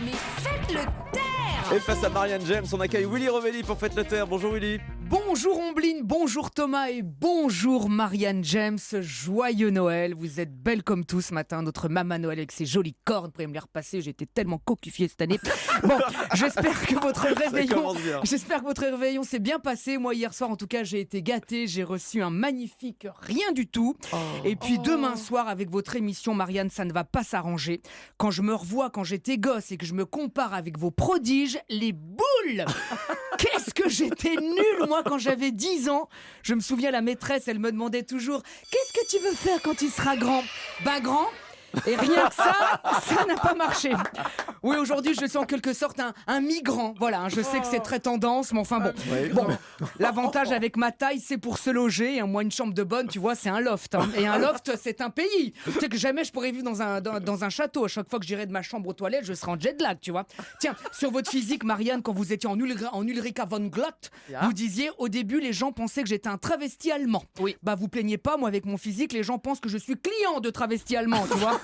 Mais faites le taire! Et face à Marianne James, on accueille Willy Rovelli pour Faites le Terre. Bonjour Willy. Bonjour Omblin, bonjour Thomas et bonjour Marianne James. Joyeux Noël, vous êtes belle comme tout ce matin. Notre maman Noël avec ses jolies cornes, vous pourriez me les repasser, j'ai été tellement cocufiée cette année. Bon, j'espère que votre réveillon s'est bien passé. Moi hier soir en tout cas j'ai été gâtée, j'ai reçu un magnifique rien du tout. Et puis demain soir avec votre émission Marianne, ça ne va pas s'arranger. Quand je me revois quand j'étais gosse et que je me compare avec vos prodiges, les boules. Qu'est-ce que j'étais nulle moi quand j'avais 10 ans. Je me souviens, la maîtresse, elle me demandait toujours « Qu'est-ce que tu veux faire quand tu seras grand ?» Ben grand. Et rien que ça n'a pas marché. Oui, aujourd'hui, je suis en quelque sorte un migrant. Voilà, je sais que c'est très tendance, mais enfin bon. Bon, l'avantage avec ma taille, c'est pour se loger. Moi, une chambre de bonne, tu vois, c'est un loft. Et un loft, c'est un pays. Tu sais que jamais je pourrais vivre dans un château. À chaque fois que j'irais de ma chambre aux toilettes, je serais en jet lag, tu vois. Tiens, sur votre physique, Marianne, quand vous étiez en Ulrika von Glott, vous disiez, au début, les gens pensaient que j'étais un travesti allemand. Oui. Bah, vous plaignez pas, moi, avec mon physique, les gens pensent que je suis client de travesti allemand, tu vois.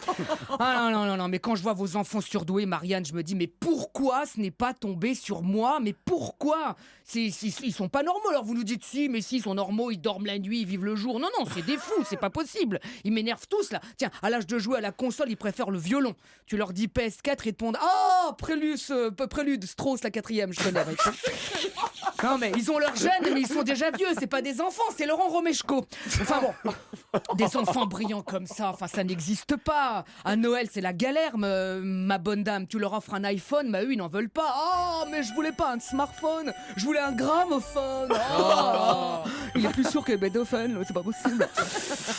Ah non, mais quand je vois vos enfants surdoués, Marianne, je me dis, mais pourquoi ce n'est pas tombé sur moi? Mais pourquoi? Ils sont pas normaux, alors vous nous dites si, mais si, ils sont normaux, ils dorment la nuit, ils vivent le jour. Non, c'est des fous, c'est pas possible. Ils m'énervent tous, là. Tiens, à l'âge de jouer à la console, ils préfèrent le violon. Tu leur dis PS4, ils te répondent, Prélude, Strauss, la 4e, je connais. Non, mais ils ont leur gène, mais ils sont déjà vieux, c'est pas des enfants, c'est Laurent Romeshko. Enfin bon, des enfants brillants comme ça, enfin ça n'existe pas. À Noël, c'est la galère, ma bonne dame. Tu leur offres un iPhone, mais eux, ils n'en veulent pas. Oh, mais je voulais pas un smartphone, je voulais un gramophone. Il est plus sûr que Beethoven, c'est pas possible.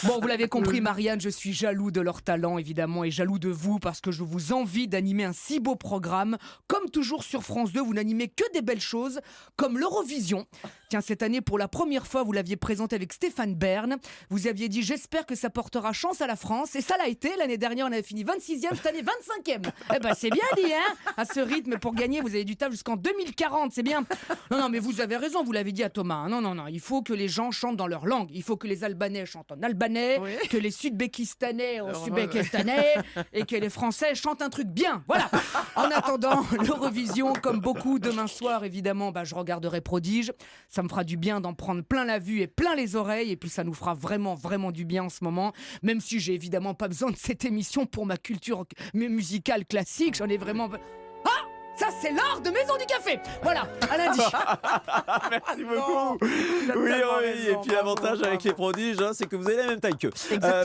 Bon, vous l'avez compris, Marianne, je suis jaloux de leur talent, évidemment, et jaloux de vous, parce que je vous envie d'animer un si beau programme. Comme toujours sur France 2, vous n'animez que des belles choses, comme l'Eurovision. Tiens, cette année, pour la première fois, vous l'aviez présenté avec Stéphane Bern. Vous aviez dit, j'espère que ça portera chance à la France, et ça l'a été. L'année dernière, on avait fini 26e, cette année 25e. Eh ben, c'est bien dit, hein. À ce rythme, pour gagner, vous avez du taf jusqu'en 2040, c'est bien. Non, mais vous avez raison, vous l'avez dit à Thomas. Non, il faut que les gens chantent dans leur langue. Il faut que les Albanais chantent en albanais, que les Sud-Békistanais en sud-békistanais, et que les Français chantent un truc bien. Voilà. En attendant, l'Eurovision, comme beaucoup, demain soir, évidemment, je regarderai Prodige. Ça me fera du bien d'en prendre plein la vue et plein les oreilles, et puis ça nous fera vraiment, vraiment du bien en ce moment. Même si j'ai évidemment pas besoin de cette émission pour ma culture musicale classique, j'en ai vraiment... Ah, ça c'est l'heure de Maison du Café. Voilà, à lundi. Merci beaucoup Willy Rovelli. Et puis l'avantage avec les prodiges, c'est que vous avez la même taille qu'eux.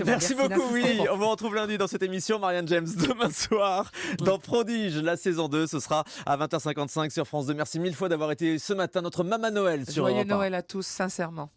Merci beaucoup Willy. On vous retrouve lundi dans cette émission. Marianne James demain soir dans Prodige, la saison 2. Ce sera à 20h55 sur France 2. Merci mille fois d'avoir été ce matin notre maman Noël sur Joyeux Europe 1. Noël à tous, sincèrement.